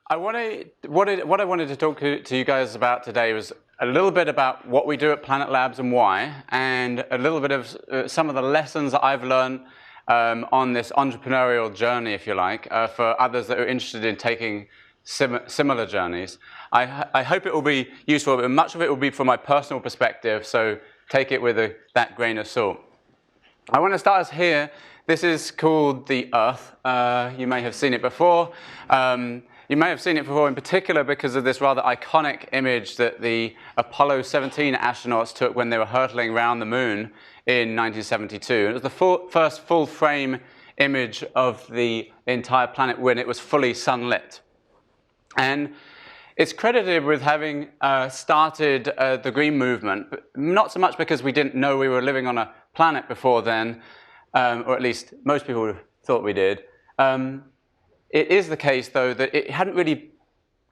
what I wanted to talk to you guys about today was a little bit about what we do at Planet Labs and why, and a little bit of some of the lessons that I've learned on this entrepreneurial journey, if you like, for others that are interested in taking similar journeys. I hope it will be useful, but much of it will be from my personal perspective, so take it with that grain of salt. I want to start us here. This is called the Earth. You may have seen it before. You may have seen it before in particular because of this rather iconic image that the Apollo 17 astronauts took when they were hurtling around the moon in 1972. It was the first full-frame image of the entire planet when it was fully sunlit. And it's credited with having started the green movement, but not so much because we didn't know we were living on a planet before then, or at least most people thought we did. It is the case, though, that it hadn't really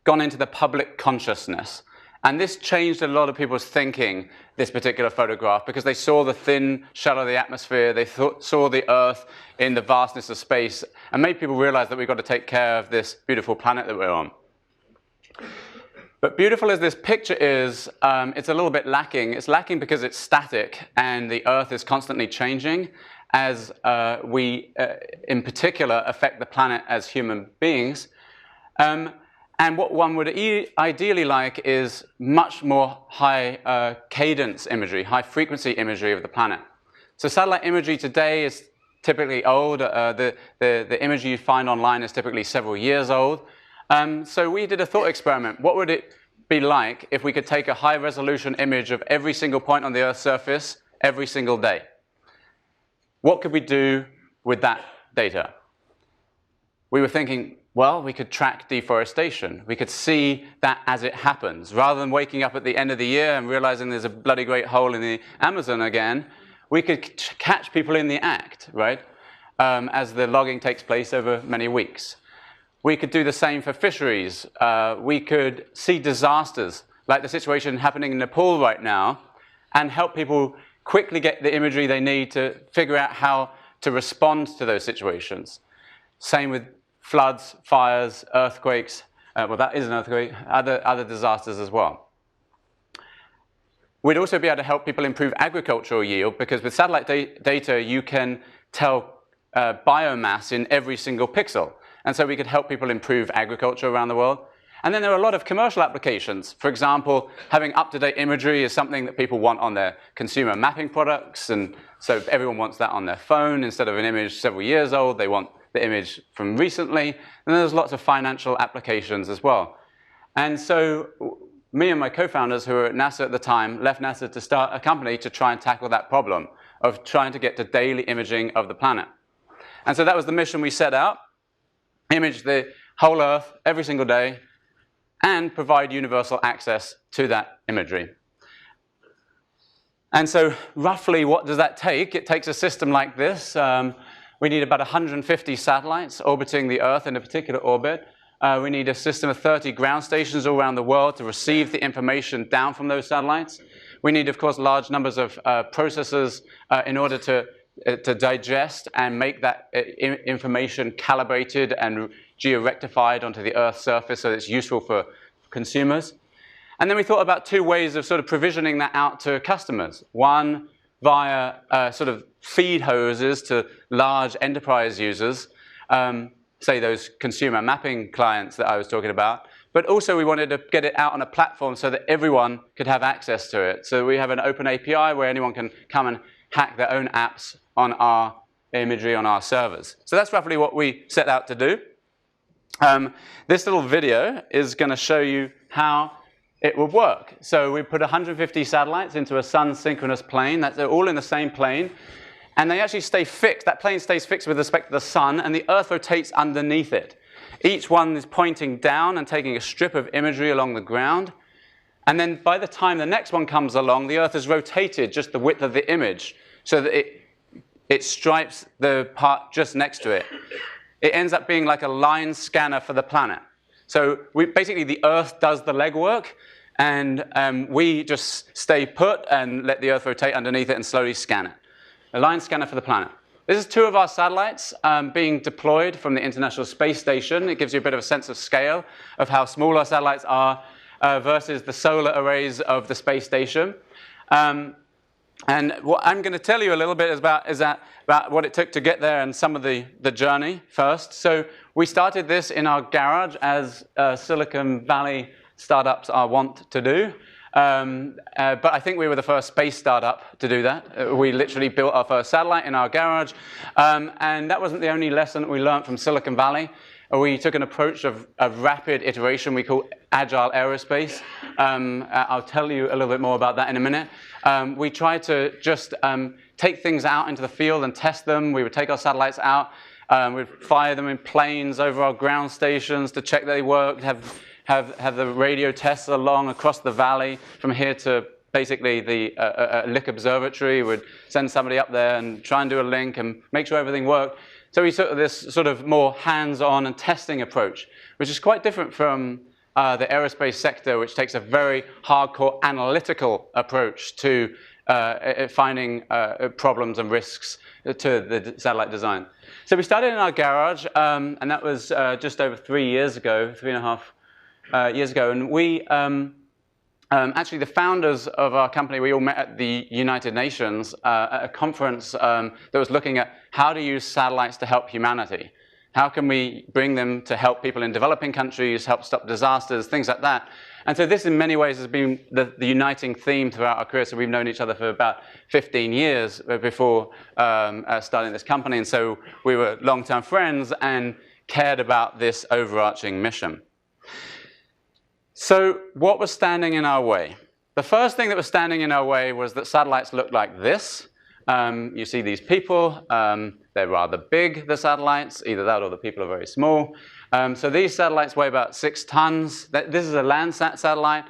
gone into the public consciousness. And this changed a lot of people's thinking, this particular photograph, because they saw the thin shell of the atmosphere, they saw the Earth in the vastness of space, and made people realize that we've got to take care of this beautiful planet that we're on. But beautiful as this picture is, it's a little bit lacking. It's lacking because it's static, and the Earth is constantly changing as we, in particular, affect the planet as human beings. And what one would ideally like is much more high cadence imagery, high frequency imagery of the planet. So satellite imagery today is typically old. The imagery you find online is typically several years old. So we did a thought experiment. What would it be like if we could take a high resolution image of every single point on the Earth's surface every single day? What could we do with that data? We were thinking, well, we could track deforestation. We could see that as it happens. Rather than waking up at the end of the year and realizing there's a bloody great hole in the Amazon again, we could catch people in the act, right? As the logging takes place over many weeks. We could do the same for fisheries. We could see disasters, like the situation happening in Nepal right now, and help people quickly get the imagery they need to figure out how to respond to those situations. Same with floods, fires, earthquakes. Well, that is an earthquake. Other disasters as well. We'd also be able to help people improve agricultural yield, because with satellite data, you can tell biomass in every single pixel. And so we could help people improve agriculture around the world. And then there are a lot of commercial applications. For example, having up-to-date imagery is something that people want on their consumer mapping products. And so everyone wants that on their phone. Instead of an image several years old, they want the image from recently. And there's lots of financial applications as well. And so me and my co-founders, who were at NASA at the time, left NASA to start a company to try and tackle that problem of trying to get to daily imaging of the planet. And so that was the mission we set out. Image the whole Earth every single day, and provide universal access to that imagery. And so roughly what does that take? It takes a system like this. We need about 150 satellites orbiting the Earth in a particular orbit. We need a system of 30 ground stations all around the world to receive the information down from those satellites. We need, of course, large numbers of processors in order to digest and make that information calibrated and geo-rectified onto the Earth's surface so that it's useful for consumers. And then we thought about two ways of sort of provisioning that out to customers. One, via sort of feed hoses to large enterprise users, say those consumer mapping clients that I was talking about. But also we wanted to get it out on a platform so that everyone could have access to it. So we have an open API where anyone can come and hack their own apps on our imagery on our servers. So that's roughly what we set out to do. This little video is going to show you how it would work. So we put 150 satellites into a sun-synchronous plane. That's all in the same plane. And they actually stay fixed. That plane stays fixed with respect to the sun, and the Earth rotates underneath it. Each one is pointing down and taking a strip of imagery along the ground. And then by the time the next one comes along, the Earth is rotated just the width of the image so that it stripes the part just next to it. It ends up being like a line scanner for the planet. So basically the Earth does the legwork, and we just stay put and let the Earth rotate underneath it and slowly scan it. A line scanner for the planet. this is 2 of our satellites being deployed from the International Space Station. It gives you a bit of a sense of scale of how small our satellites are versus the solar arrays of the space station. And what I'm going to tell you a little bit is about what it took to get there and some of the journey first. So we started this in our garage, as Silicon Valley startups are wont to do. But I think we were the first space startup to do that. We literally built our first satellite in our garage. And that wasn't the only lesson that we learned from Silicon Valley. We took an approach of rapid iteration we call agile aerospace. I'll tell you a little bit more about that in a minute. We tried to just take things out into the field and test them. We would take our satellites out. We'd fire them in planes over our ground stations to check that they worked, have the radio tests along across the valley from here to basically the Lick Observatory. We'd send somebody up there and try and do a link and make sure everything worked. So we took this sort of more hands-on and testing approach, which is quite different from the aerospace sector, which takes a very hardcore analytical approach to finding problems and risks to the satellite design. So we started in our garage, and that was just over 3 years ago, 3.5 years ago. And we actually, the founders of our company, we all met at the United Nations at a conference that was looking at how to use satellites to help humanity. How can we bring them to help people in developing countries, help stop disasters, things like that. And so this, in many ways, has been the uniting theme throughout our career. So we've known each other for about 15 years before starting this company. And so we were long-term friends and cared about this overarching mission. So what was standing in our way? The first thing that was standing in our way was that satellites looked like this. You see these people. They're rather big, the satellites. Either that or the people are very small. So these satellites weigh about 6 tons. This is a Landsat satellite.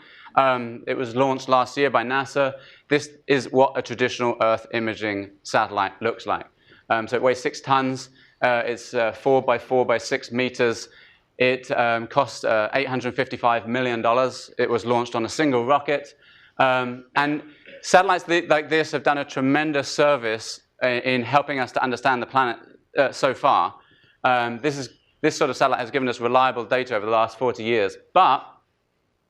It was launched last year by NASA. This is what a traditional Earth imaging satellite looks like. So it weighs 6 tons. It's 4 by 4 by 6 meters. It cost $855 million. It was launched on a single rocket. And satellites like this have done a tremendous service in helping us to understand the planet so far. This sort of satellite has given us reliable data over the last 40 years. But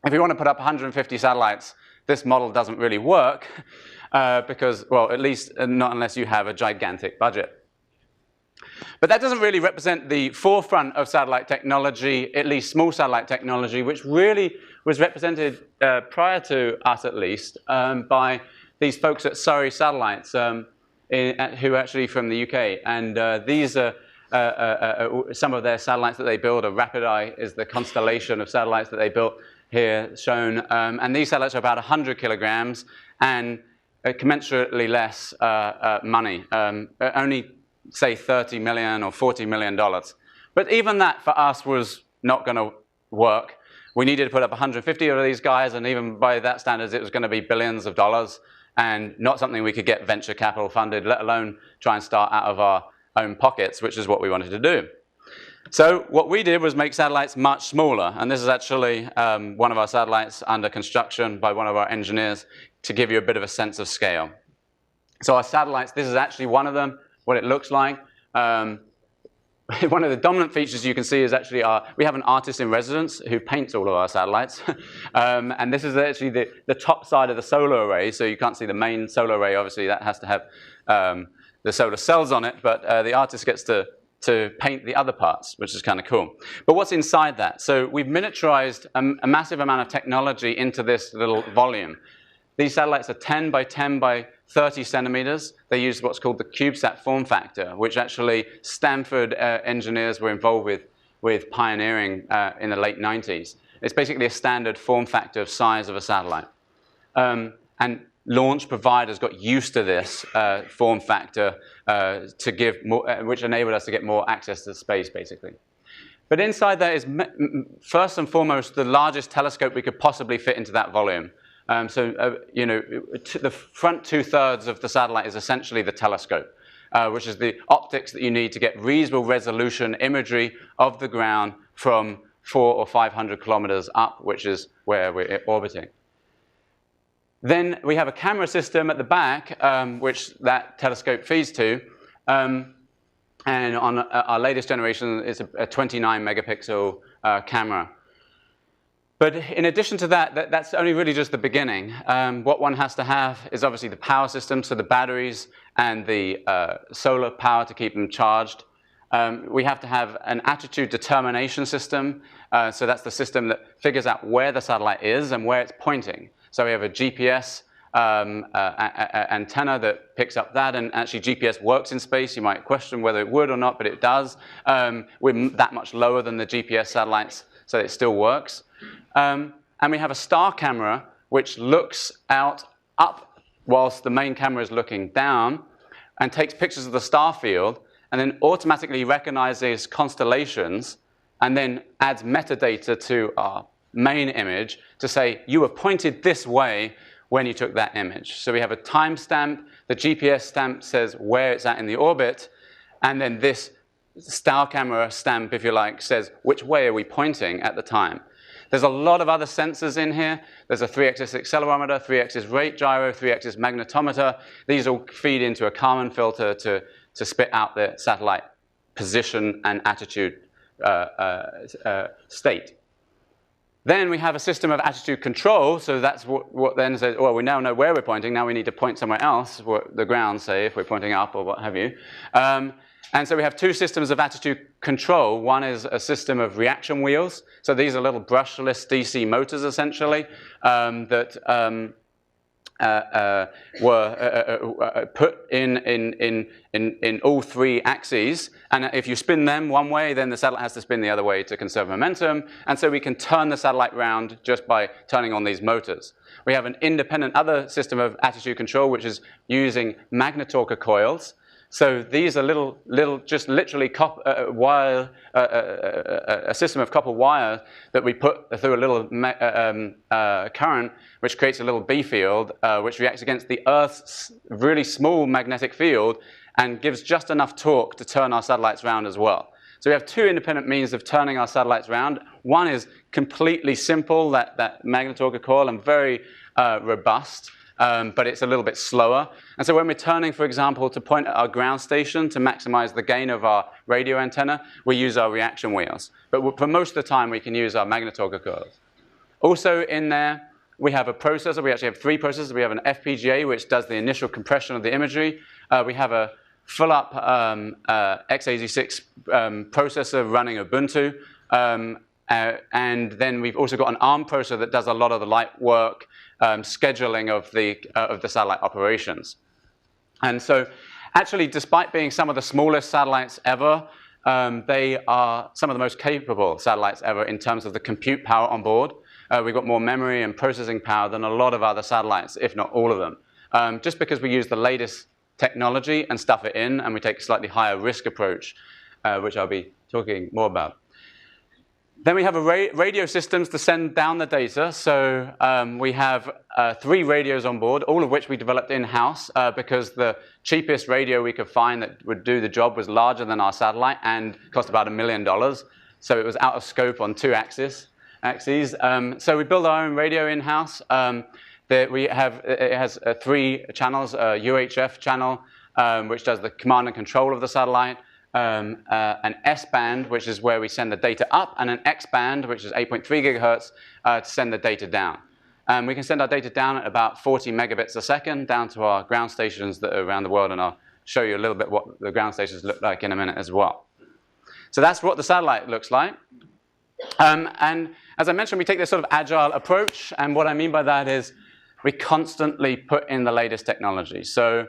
if you want to put up 150 satellites, this model doesn't really work because, well, at least not unless you have a gigantic budget. But that doesn't really represent the forefront of satellite technology, at least small satellite technology, which really was represented prior to us, at least, by these folks at Surrey Satellites, who are actually from the UK. And these are some of their satellites that they build. A Rapid Eye is the constellation of satellites that they built here shown. And these satellites are about 100 kilograms and commensurately less money, only say $30 million or $40 million. But even that for us was not going to work. We needed to put up 150 of these guys, and even by that standards, it was going to be billions of dollars and not something we could get venture capital funded, let alone try and start out of our own pockets, which is what we wanted to do. So what we did was make satellites much smaller, and this is actually one of our satellites under construction by one of our engineers to give you a bit of a sense of scale. So our satellites, this is actually one of them. What it looks like. One of the dominant features you can see is actually we have an artist in residence who paints all of our satellites. And this is actually the top side of the solar array, so you can't see the main solar array. Obviously, that has to have the solar cells on it, but the artist gets to paint the other parts, which is kind of cool. But what's inside that? So we've miniaturized a massive amount of technology into this little volume. These satellites are 10 by 10 by 30 centimeters. They use what's called the CubeSat form factor, which actually Stanford engineers were involved with pioneering in the late 90s. It's basically a standard form factor of size of a satellite. And launch providers got used to this form factor to give more, which enabled us to get more access to space, basically. But inside there is, first and foremost, the largest telescope we could possibly fit into that volume. You know, the front 2/3 of the satellite is essentially the telescope, which is the optics that you need to get reasonable resolution imagery of the ground from 400 or 500 kilometers up, which is where we're orbiting. Then we have a camera system at the back, which that telescope feeds to. And on our latest generation, it's a 29 megapixel camera. But in addition to that, that's only really just the beginning. What one has to have is obviously the power system, so the batteries and the solar power to keep them charged. We have to have an attitude determination system. So that's the system that figures out where the satellite is and where it's pointing. So we have a GPS antenna that picks up that, and actually GPS works in space. You might question whether it would or not, but it does. We're that much lower than the GPS satellites, so it still works. And we have a star camera which looks out up whilst the main camera is looking down and takes pictures of the star field and then automatically recognizes constellations and then adds metadata to our main image to say, you were pointed this way when you took that image. So we have a timestamp. The GPS stamp says where it's at in the orbit. And then this star camera stamp, if you like, says which way are we pointing at the time. There's a lot of other sensors in here. There's a 3-axis accelerometer, 3-axis rate gyro, 3-axis magnetometer. These all feed into a Kalman filter to spit out the satellite position and attitude state. Then we have a system of attitude control. So that's what then says, well, we now know where we're pointing. Now we need to point somewhere else, what the ground say, if we're pointing up or what have you. And so we have two systems of attitude control. One is a system of reaction wheels. So these are little brushless DC motors, essentially, that were put in all three axes. And if you spin them one way, then the satellite has to spin the other way to conserve momentum. And so we can turn the satellite round just by turning on these motors. We have an independent other system of attitude control, which is using magnetorquer coils. So these are little just literally a system of copper wire that we put through a little current, which creates a little B field, which reacts against the Earth's really small magnetic field and gives just enough torque to turn our satellites around as well. So we have two independent means of turning our satellites around. One is completely simple, that magnetorquer coil, and very robust. But it's a little bit slower. And so when we're turning, for example, to point at our ground station to maximize the gain of our radio antenna, we use our reaction wheels. But for most of the time, we can use our magnetorquer coils. Also in there, we have a processor. We actually have three processors. We have an FPGA, which does the initial compression of the imagery. We have a full-up x86 processor running Ubuntu. And then we've also got an ARM processor that does a lot of the light work, scheduling of the satellite operations. And so actually, despite being some of the smallest satellites ever, they are some of the most capable satellites ever in terms of the compute power on board. We've got more memory and processing power than a lot of other satellites, if not all of them, just because we use the latest technology and stuff it in, and we take a slightly higher risk approach, which I'll be talking more about. Then we have radio systems to send down the data. So we have 3 radios on board, all of which we developed in-house because the cheapest radio we could find that would do the job was larger than our satellite and cost about $1 million. So it was out of scope on 2 axes. So we build our own radio in-house. It has 3 channels, a UHF channel, which does the command and control of the satellite. An S-band, which is where we send the data up, and an X-band, which is 8.3 gigahertz, to send the data down. We can send our data down at about 40 megabits a second down to our ground stations that are around the world, and I'll show you a little bit what the ground stations look like in a minute as well. So that's what the satellite looks like. And as I mentioned, we take this sort of agile approach, and what I mean by that is we constantly put in the latest technology. So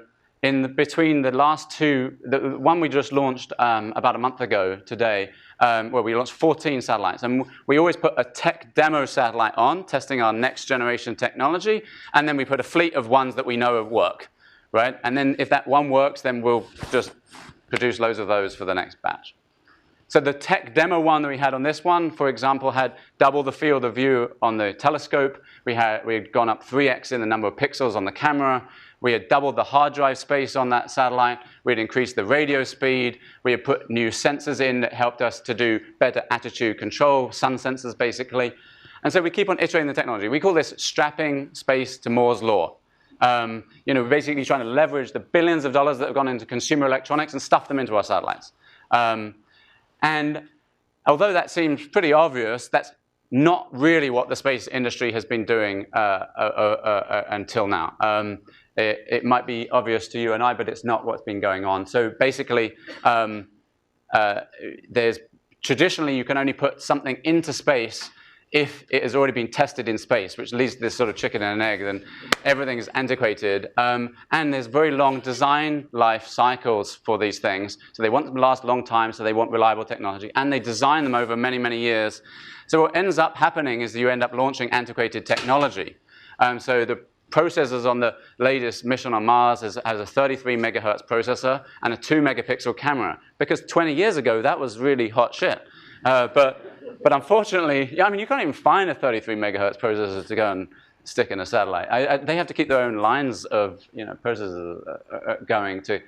between the last 2, the one we just launched about a month ago today, where we launched 14 satellites. And we always put a tech demo satellite on, testing our next generation technology. And then we put a fleet of ones that we know work, right? And then if that one works, then we'll just produce loads of those for the next batch. So the tech demo one that we had on this one, for example, had double the field of view on the telescope. We had gone up 3x in the number of pixels on the camera. We had doubled the hard drive space on that satellite. We had increased the radio speed. We had put new sensors in that helped us to do better attitude control, sun sensors basically. And so we keep on iterating the technology. We call this strapping space to Moore's law. We're basically trying to leverage the billions of dollars that have gone into consumer electronics and stuff them into our satellites. And although that seems pretty obvious, that's not really what the space industry has been doing until now. It might be obvious to you and I, but it's not what's been going on. So basically, traditionally, you can only put something into space if it has already been tested in space, which leads to this sort of chicken and an egg, then everything is antiquated. And there's very long design life cycles for these things. So they want them to last a long time, so they want reliable technology. And they design them over many, many years. So what ends up happening is you end up launching antiquated technology. So the processors on the latest mission on Mars has a 33 megahertz processor and a 2 megapixel camera. Because 20 years ago, that was really hot shit. But unfortunately, I mean, you can't even find a 33 megahertz processor to go and stick in a satellite. They have to keep their own lines of processors going to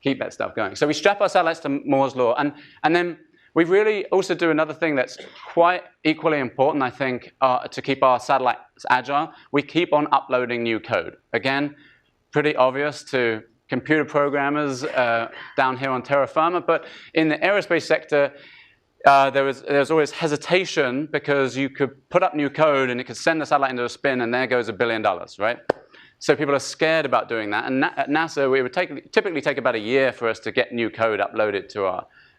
keep that stuff going. So we strap our satellites to Moore's law. And then we really also do another thing that's quite equally important, I think, to keep our satellites agile. We keep on uploading new code. Again, pretty obvious to computer programmers down here on terra firma. But in the aerospace sector, there was always hesitation because you could put up new code and it could send the satellite into a spin and there goes $1 billion, right? So people are scared about doing that. And at NASA, it would typically take about a year for us to get new code uploaded to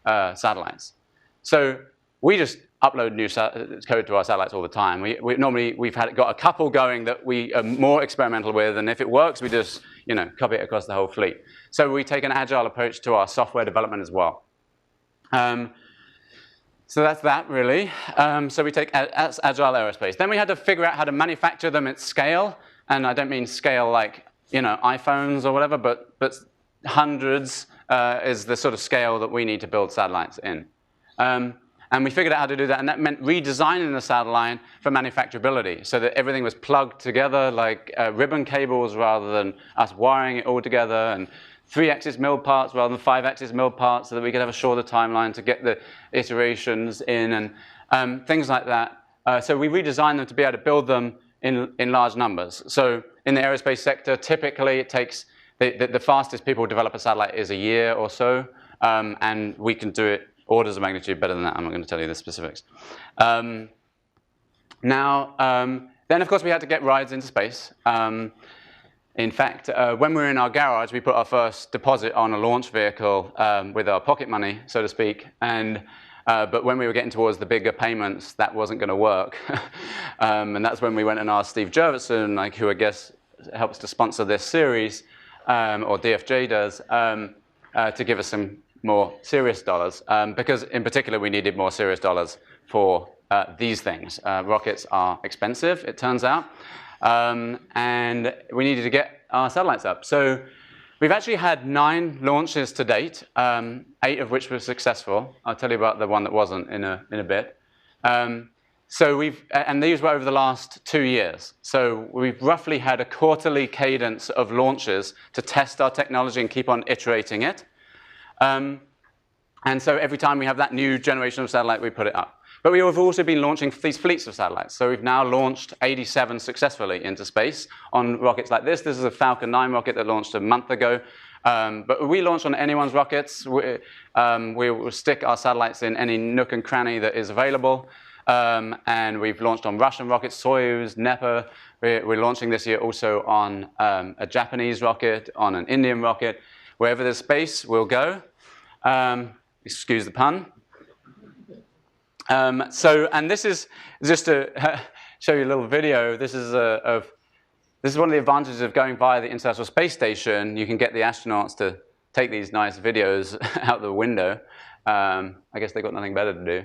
our satellites. So we just upload new code to our satellites all the time. Normally, we've got a couple going that we are more experimental with, and if it works, we just copy it across the whole fleet. So we take an agile approach to our software development as well. So that's that, really. So we take agile aerospace. Then we had to figure out how to manufacture them at scale. And I don't mean scale like iPhones or whatever, but hundreds is the sort of scale that we need to build satellites in. And we figured out how to do that, and that meant redesigning the satellite for manufacturability so that everything was plugged together like ribbon cables rather than us wiring it all together, and 3-axis milled parts rather than 5-axis milled parts so that we could have a shorter timeline to get the iterations in and things like that. So we redesigned them to be able to build them in large numbers. So in the aerospace sector, typically it takes, the fastest people develop a satellite is a year or so, and we can do it orders of magnitude better than that. I'm not going to tell you the specifics. Then, of course, we had to get rides into space. In fact, when we were in our garage, we put our first deposit on a launch vehicle with our pocket money, so to speak. But when we were getting towards the bigger payments, that wasn't going to work. And that's when we went and asked Steve Jurvetson, who I guess helps to sponsor this series, or DFJ does, to give us some more serious dollars, because in particular we needed more serious dollars for these things. Rockets are expensive, it turns out, and we needed to get our satellites up. So we've actually had 9 launches to date, 8 of which were successful. I'll tell you about the one that wasn't in a bit. And these were over the last 2 years. So we've roughly had a quarterly cadence of launches to test our technology and keep on iterating it. And so every time we have that new generation of satellite, we put it up. But we have also been launching these fleets of satellites. So we've now launched 87 successfully into space on rockets like this. This is a Falcon 9 rocket that launched a month ago. But we launch on anyone's rockets. We will stick our satellites in any nook and cranny that is available. And we've launched on Russian rockets, Soyuz, Nepa. We're launching this year also on a Japanese rocket, on an Indian rocket. Wherever there's space, we'll go. Excuse the pun. And this is just to show you a little video. This is one of the advantages of going via the International Space Station. You can get the astronauts to take these nice videos out the window. I guess they've got nothing better to do.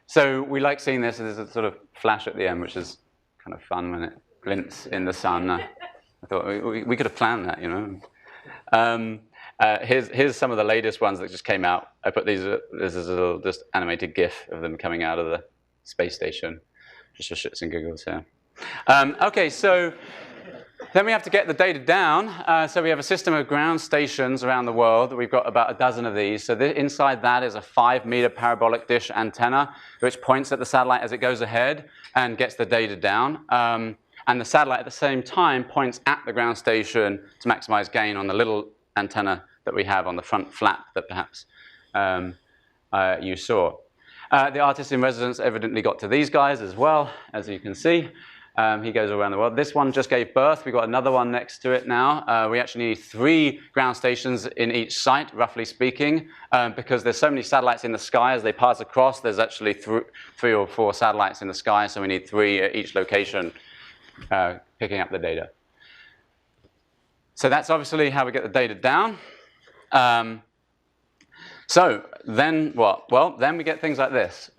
So we like seeing this. There's a sort of flash at the end, which is kind of fun when it glints in the sun. I thought we could have planned that, Here's some of the latest ones that just came out. I put these. This is a little just animated GIF of them coming out of the space station, just for shits and giggles here. Okay, so Then we have to get the data down. So we have a system of ground stations around the world. We've got about a dozen of these. So inside that is a 5-meter parabolic dish antenna, which points at the satellite as it goes ahead and gets the data down. And the satellite at the same time points at the ground station to maximize gain on the little antenna that we have on the front flap that perhaps you saw. The artist in residence evidently got to these guys as well, as you can see. He goes around the world. This one just gave birth. We've got another one next to it now. We actually need 3 ground stations in each site, roughly speaking, because there's so many satellites in the sky as they pass across. There's actually 3 or 4 satellites in the sky, so we need 3 at each location picking up the data. So that's obviously how we get the data down. So then what? Well, then we get things like this.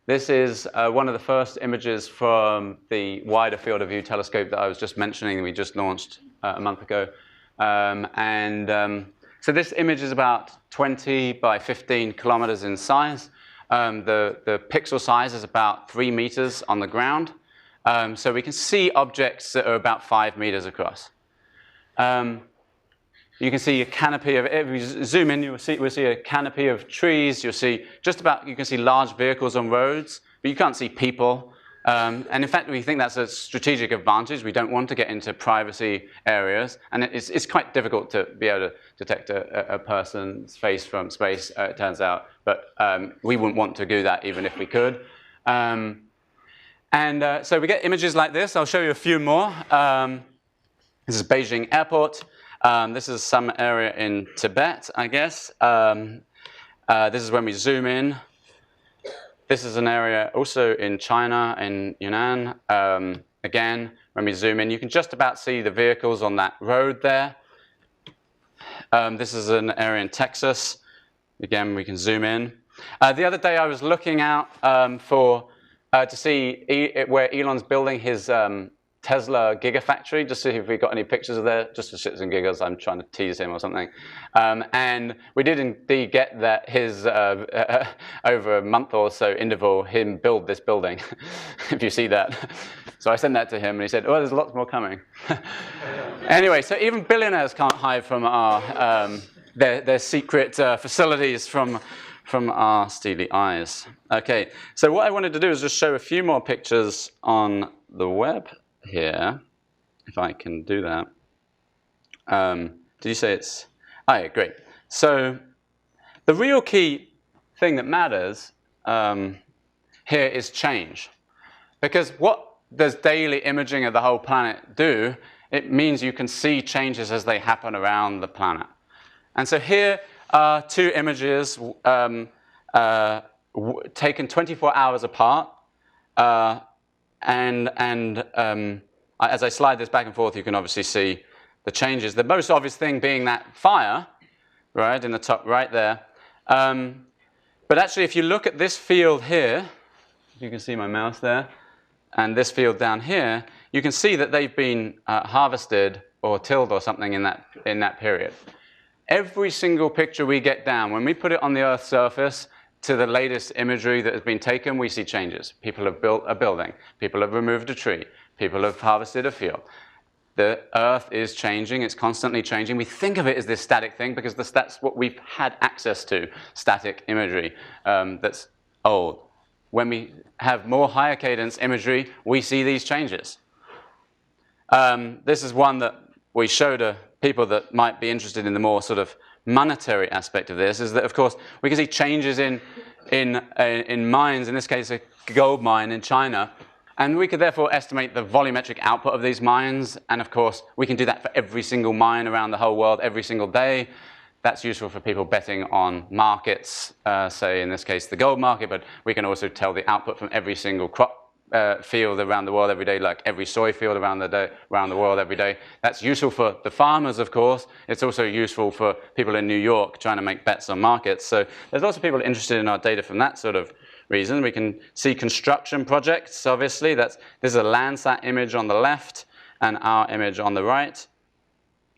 This is one of the first images from the wider field of view telescope that I was just mentioning. We just launched a month ago. So this image is about 20 by 15 kilometers in size. The pixel size is about 3 meters on the ground. So we can see objects that are about 5 meters across. You can see a canopy of, if you zoom in, we'll see a canopy of trees. You'll see you can see large vehicles on roads, but you can't see people. And in fact, we think that's a strategic advantage. We don't want to get into privacy areas. And it's quite difficult to be able to detect a person's face from space, it turns out. But we wouldn't want to do that even if we could. So we get images like this. I'll show you a few more. This is Beijing Airport. This is some area in Tibet, I guess. This is when we zoom in. This is an area also in China, in Yunnan. Again, when we zoom in, you can just about see the vehicles on that road there. This is an area in Texas. Again, we can zoom in. The other day, I was looking out to see where Elon's building his Tesla Gigafactory, just to see if we got any pictures of there, just for shits and giggles. I'm trying to tease him or something. And we did indeed get that his, over a month or so interval, him build this building, if you see that. So I sent that to him, and he said, oh, there's lots more coming. Anyway, so even billionaires can't hide from our, their secret facilities from our steely eyes. Okay, so what I wanted to do is just show a few more pictures on the web here, if I can do that. Did you say it's? Oh, yeah, great. So the real key thing that matters here is change. Because what does daily imaging of the whole planet do? It means you can see changes as they happen around the planet. And so here are 2 images taken 24 hours apart. As I slide this back and forth, you can obviously see the changes. The most obvious thing being that fire, right, in the top right there. But actually, if you look at this field here, you can see my mouse there, and this field down here, you can see that they've been harvested or tilled or something in that period. Every single picture we get down, when we put it on the Earth's surface, to the latest imagery that has been taken, we see changes. People have built a building. People have removed a tree. People have harvested a field. The Earth is changing. It's constantly changing. We think of it as this static thing because that's what we've had access to, static imagery that's old. When we have more higher cadence imagery, we see these changes. This is one that we show to people that might be interested in the more sort of monetary aspect of this, is that, of course, we can see changes in mines, in this case, a gold mine in China. And we could therefore estimate the volumetric output of these mines. And of course, we can do that for every single mine around the whole world, every single day. That's useful for people betting on markets, say in this case, the gold market. But we can also tell the output from every single crop field around the world every day, like every soy field around the world every day. That's useful for the farmers, of course. It's also useful for people in New York trying to make bets on markets. So there's lots of people interested in our data from that sort of reason. We can see construction projects, obviously. This is a Landsat image on the left and our image on the right.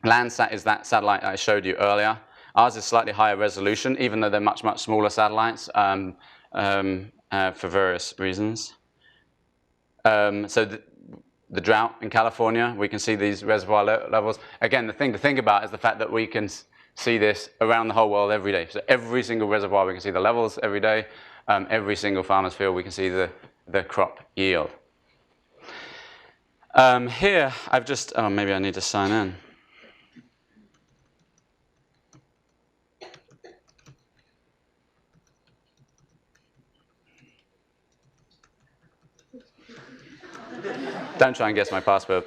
Landsat is that satellite I showed you earlier. Ours is slightly higher resolution, even though they're much, much smaller satellites for various reasons. the drought in California. We can see these reservoir levels. Again, the thing to think about is the fact that we can see this around the whole world every day. So every single reservoir, we can see the levels every day. Every single farmer's field, we can see the crop yield. Here, I've just, oh, maybe I need to sign in. Don't try and guess my password.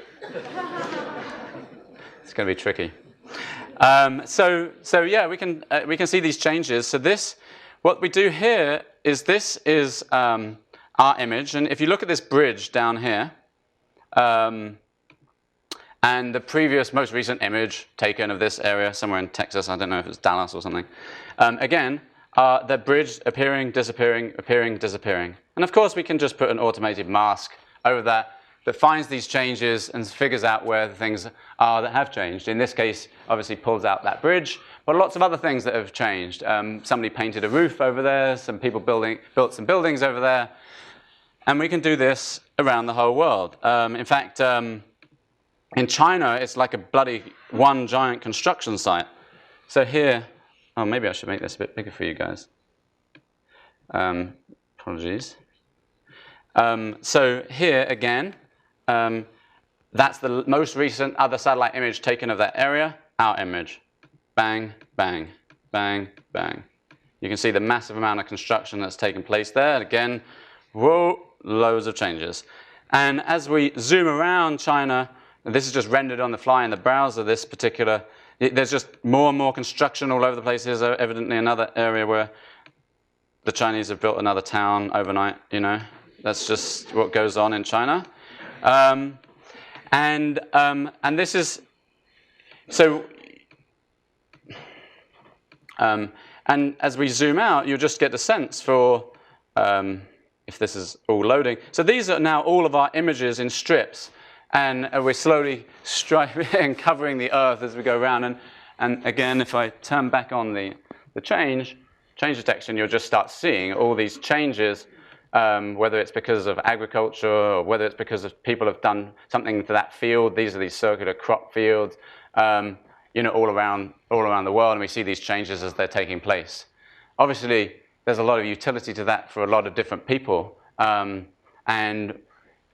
It's going to be tricky. So yeah, we can see these changes. So this, what we do here is this is our image, and if you look at this bridge down here, and the previous, most recent image taken of this area somewhere in Texas, I don't know if it's Dallas or something. Again, the bridge appearing, disappearing, appearing, disappearing, and of course we can just put an automated mask over that finds these changes and figures out where the things are that have changed. In this case, obviously pulls out that bridge, but lots of other things that have changed. Somebody painted a roof over there, some people built some buildings over there, and we can do this around the whole world. In fact, in China, it's like a bloody one giant construction site. So here, oh, maybe I should make this a bit bigger for you guys. Apologies. So here again, that's the most recent other satellite image taken of that area, our image. Bang, bang, bang, bang. You can see the massive amount of construction that's taken place there. And again, whoa, loads of changes. And as we zoom around China, this is just rendered on the fly in the browser, this particular, there's just more and more construction all over the place. Here's evidently another area where the Chinese have built another town overnight, you know. That's just what goes on in China. And this is, so, and as we zoom out, you'll just get a sense for, if this is all loading. So these are now all of our images in strips, and we're slowly striping and covering the Earth as we go around. And again, if I turn back on the change detection, you'll just start seeing all these changes. Whether it's because of agriculture or whether it's because of people have done something to that field. These are these circular crop fields, you know, all around the world, and we see these changes as they're taking place. Obviously, there's a lot of utility to that for a lot of different people. And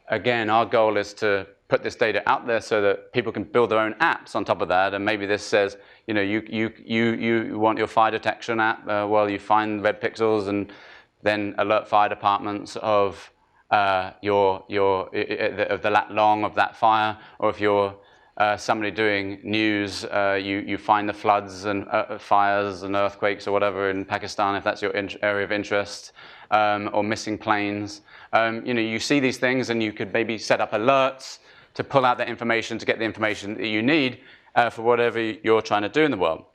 again, our goal is to put this data out there so that people can build their own apps on top of that. And maybe this says, you know, you want your fire detection app, well, you find red pixels and then alert fire departments of the lat long of that fire, or if you're somebody doing news, you find the floods and fires and earthquakes or whatever in Pakistan, if that's your area of interest, or missing planes. You know, you see these things, and you could maybe set up alerts to pull out that information, to get the information that you need for whatever you're trying to do in the world.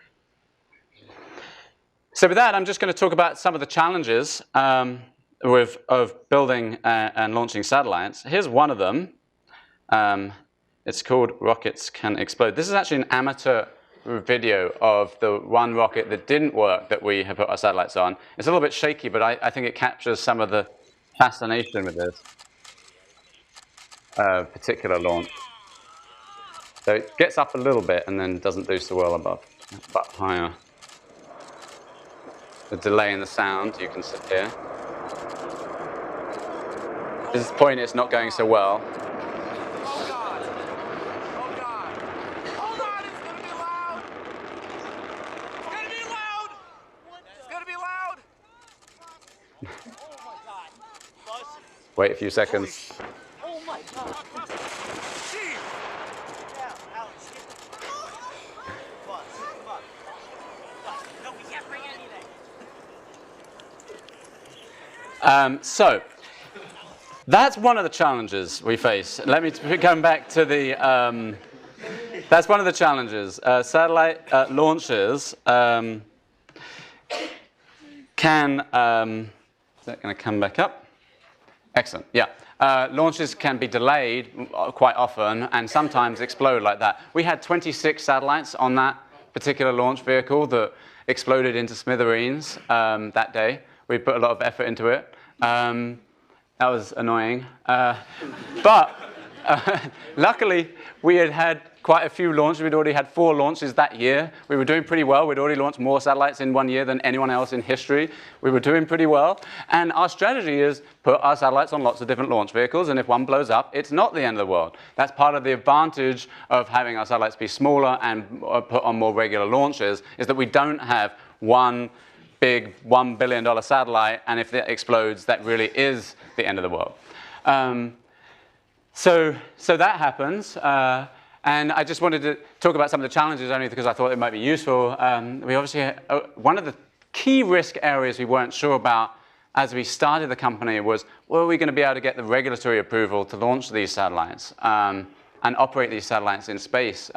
So with that, I'm just going to talk about some of the challenges of building and launching satellites. Here's one of them. It's called Rockets Can Explode. This is actually an amateur video of the one rocket that didn't work that we have put our satellites on. It's a little bit shaky, but I think it captures some of the fascination with this particular launch. So it gets up a little bit and then doesn't do so well above, but higher. The delay in the sound, you can hear. At this point, it's not going so well. Oh God! Oh God! Hold on! It's gonna be loud! It's gonna be loud! It's gonna be loud! Oh my God! Wait a few seconds. Oh my God! Steve! Yeah, Alex. Come on. No, we can't bring anything. So that's one of the challenges we face. Let me come back to the. That's one of the challenges. Satellite launches can. Is that going to come back up? Excellent. Yeah. Launches can be delayed quite often and sometimes explode like that. We had 26 satellites on that particular launch vehicle that exploded into smithereens that day. We put a lot of effort into it. That was annoying. But Luckily, we had quite a few launches. We'd already had 4 launches that year. We were doing pretty well. We'd already launched more satellites in 1 year than anyone else in history. We were doing pretty well. And our strategy is put our satellites on lots of different launch vehicles, and if one blows up, it's not the end of the world. That's part of the advantage of having our satellites be smaller and put on more regular launches, is that we don't have one big $1 billion satellite, and if it explodes, that really is the end of the world. So that happens, and I just wanted to talk about some of the challenges only because I thought it might be useful. We obviously, one of the key risk areas we weren't sure about as we started the company was, were we going to be able to get the regulatory approval to launch these satellites and operate these satellites in space?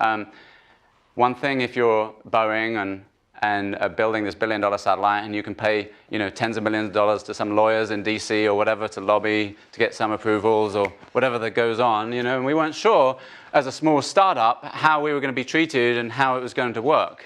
One thing, if you're Boeing and building this $1 billion satellite, and you can pay, tens of millions of dollars to some lawyers in DC or whatever to lobby to get some approvals or whatever that goes on, and we weren't sure as a small startup how we were going to be treated and how it was going to work.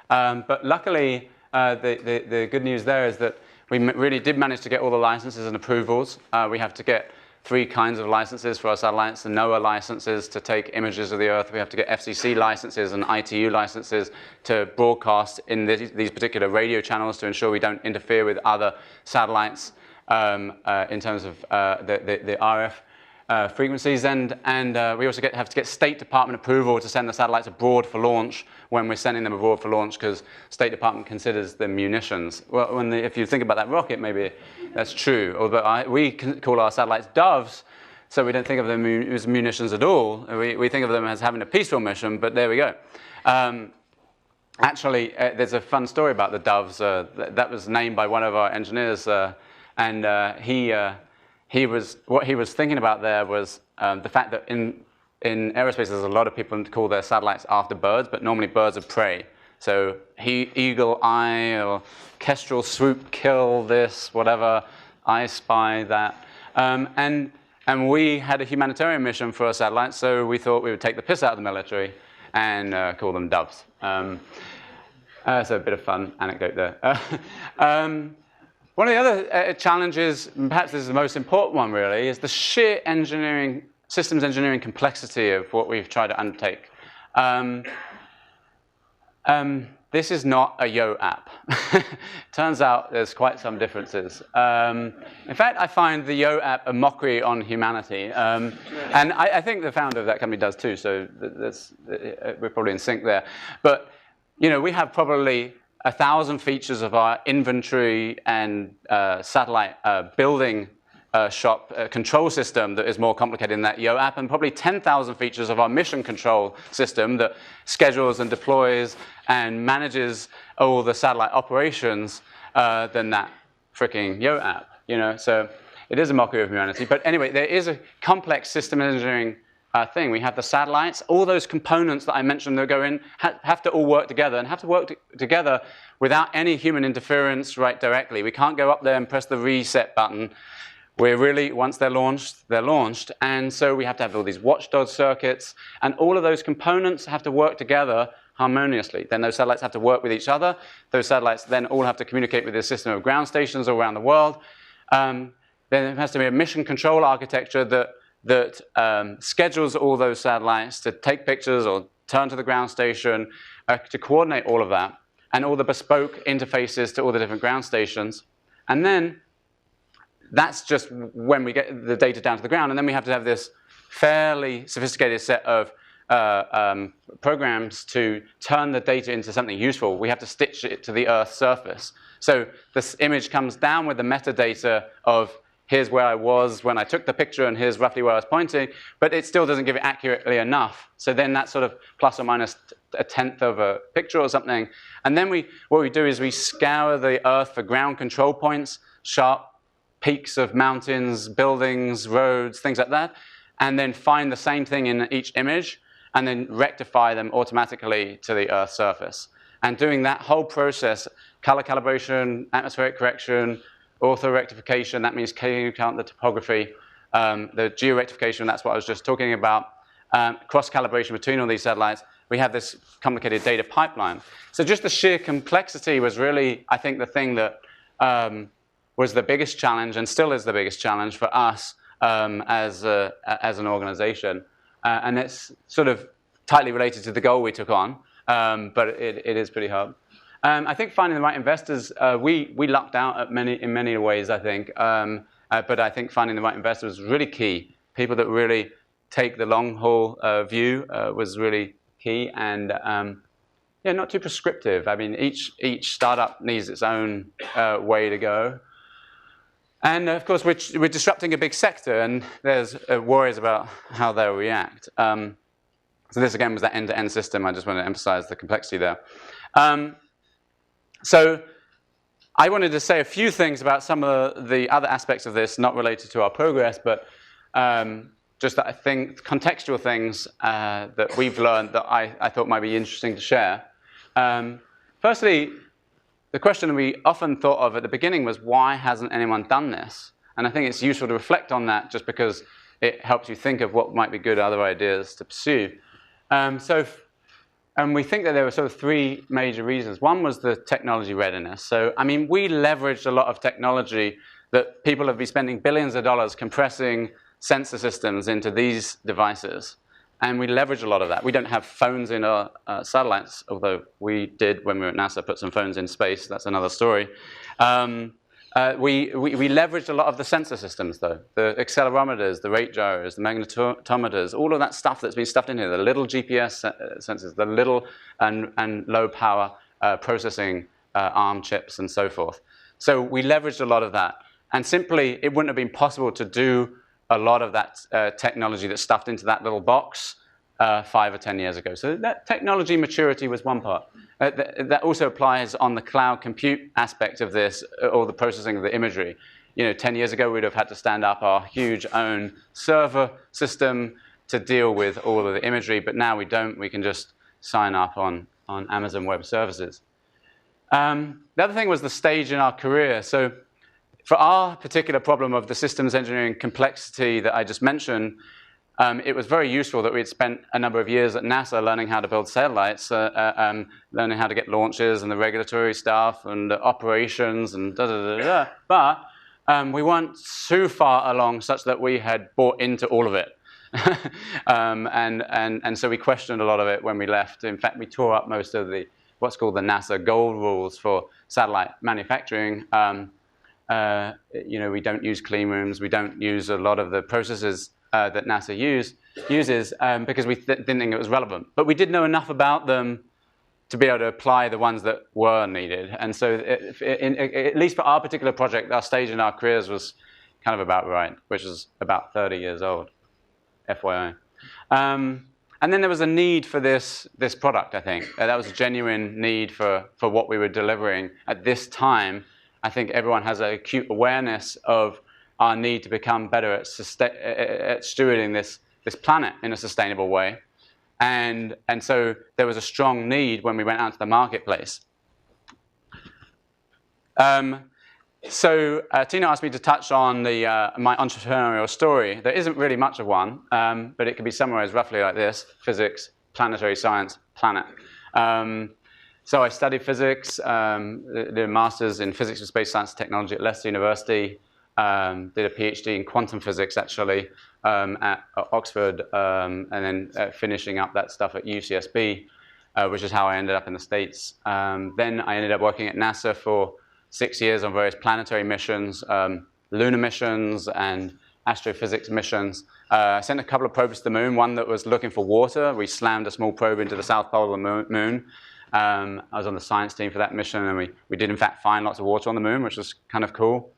But luckily, the good news there is that we really did manage to get all the licenses and approvals. We have to get 3 kinds of licenses for our satellites: the NOAA licenses to take images of the Earth. We have to get FCC licenses and ITU licenses to broadcast in these particular radio channels to ensure we don't interfere with other satellites in terms of the RF frequencies. And we also have to get State Department approval to send the satellites abroad for launch when we're sending them abroad for launch, because State Department considers them munitions. Well, if you think about that rocket, maybe that's true. Although we call our satellites doves, so we don't think of them as munitions at all. We think of them as having a peaceful mission, but there we go. Actually, there's a fun story about the doves. That was named by one of our engineers, and what he was thinking about there was the fact that in aerospace, there's a lot of people who call their satellites after birds, but normally birds of prey. So eagle eye or kestrel swoop kill this, whatever, I spy that. And we had a humanitarian mission for our satellites, so we thought we would take the piss out of the military and call them doves. So a bit of fun anecdote there. One of the other challenges, and perhaps this is the most important one really, is the sheer systems engineering complexity of what we've tried to undertake. This is not a Yo app. Turns out there's quite some differences. In fact, I find the Yo app a mockery on humanity. And I think the founder of that company does too, so we're probably in sync there. But we have probably 1,000 features of our inventory and satellite building shop control system that is more complicated than that Yo app, and probably 10,000 features of our mission control system that schedules and deploys and manages all the satellite operations than that freaking Yo app. So it is a mockery of humanity. But anyway, there is a complex system engineering thing. We have the satellites, all those components that I mentioned that go in have to all work together, and have to work together without any human interference right directly. We can't go up there and press the reset button. We're really, once they're launched. And so we have to have all these watchdog circuits, and all of those components have to work together harmoniously. Then those satellites have to work with each other. Those satellites then all have to communicate with a system of ground stations all around the world. Then there has to be a mission control architecture that schedules all those satellites to take pictures or turn to the ground station, to coordinate all of that, and all the bespoke interfaces to all the different ground stations. And then that's just when we get the data down to the ground, and then we have to have this fairly sophisticated set of programs to turn the data into something useful. We have to stitch it to the Earth's surface. So this image comes down with the metadata of here's where I was when I took the picture, and here's roughly where I was pointing, but it still doesn't give it accurately enough. So then that's sort of plus or minus a tenth of a picture or something. And then what we do is we scour the Earth for ground control points, sharp peaks of mountains, buildings, roads, things like that, and then find the same thing in each image, and then rectify them automatically to the Earth's surface. And doing that whole process, color calibration, atmospheric correction, orthorectification, that means count the topography, the georectification, that's what I was just talking about, cross-calibration between all these satellites, we have this complicated data pipeline. So just the sheer complexity was really, I think, the thing that was the biggest challenge, and still is the biggest challenge for us as an organization. And it's sort of tightly related to the goal we took on, but it is pretty hard. I think finding the right investors, we lucked out in many ways, I think. But I think finding the right investors was really key. People that really take the long haul view was really key, and yeah, not too prescriptive. I mean, each startup needs its own way to go. And of course, we're disrupting a big sector, and there's worries about how they'll react. So this again was that end-to-end system. I just want to emphasize the complexity there. So I wanted to say a few things about some of the other aspects of this, not related to our progress, but just that I think contextual things that we've learned that I thought might be interesting to share. Firstly, the question we often thought of at the beginning was, why hasn't anyone done this? And I think it's useful to reflect on that just because it helps you think of what might be good other ideas to pursue. And we think that there were sort of three major reasons. One was the technology readiness. So, I mean, we leveraged a lot of technology that people have been spending billions of dollars compressing sensor systems into these devices. And we leverage a lot of that. We don't have phones in our satellites, although we did when we were at NASA put some phones in space. That's another story. We leveraged a lot of the sensor systems, though. The accelerometers, the rate gyros, the magnetometers, all of that stuff that's been stuffed in here, the little GPS sensors, the little and low power processing ARM chips and so forth. So we leveraged a lot of that. And simply, it wouldn't have been possible to do a lot of that technology that's stuffed into that little box 5 or 10 years ago. So that technology maturity was one part. That also applies on the cloud compute aspect of this, or the processing of the imagery. You know, 10 years ago, we'd have had to stand up our huge own server system to deal with all of the imagery, but now we don't. We can just sign up on Amazon Web Services. The other thing was the stage in our career. So for our particular problem of the systems engineering complexity that I just mentioned, it was very useful that we had spent a number of years at NASA learning how to build satellites, learning how to get launches and the regulatory stuff and the operations and da-da-da-da. But we weren't too far along such that we had bought into all of it. And so we questioned a lot of it when we left. In fact, we tore up most of the what's called the NASA gold rules for satellite manufacturing. You know, we don't use clean rooms. We don't use a lot of the processes that NASA uses because we didn't think it was relevant. But we did know enough about them to be able to apply the ones that were needed. And so at least for our particular project, our stage in our careers was kind of about right, which is about 30 years old, FYI. And then there was a need for this product, I think. That was a genuine need for what we were delivering at this time. I think everyone has an acute awareness of our need to become better at stewarding this planet in a sustainable way. And so there was a strong need when we went out to the marketplace. So Tina asked me to touch on my entrepreneurial story. There isn't really much of one, but it can be summarized roughly like this: physics, planetary science, planet. So I studied physics, did a master's in physics and space science and technology at Leicester University, did a PhD in quantum physics, actually, at Oxford, and then finishing up that stuff at UCSB, which is how I ended up in the States. Then I ended up working at NASA for 6 years on various planetary missions, lunar missions and astrophysics missions. I sent a couple of probes to the moon, one that was looking for water. We slammed a small probe into the south pole of the moon. I was on the science team for that mission, and we did in fact find lots of water on the moon, which was kind of cool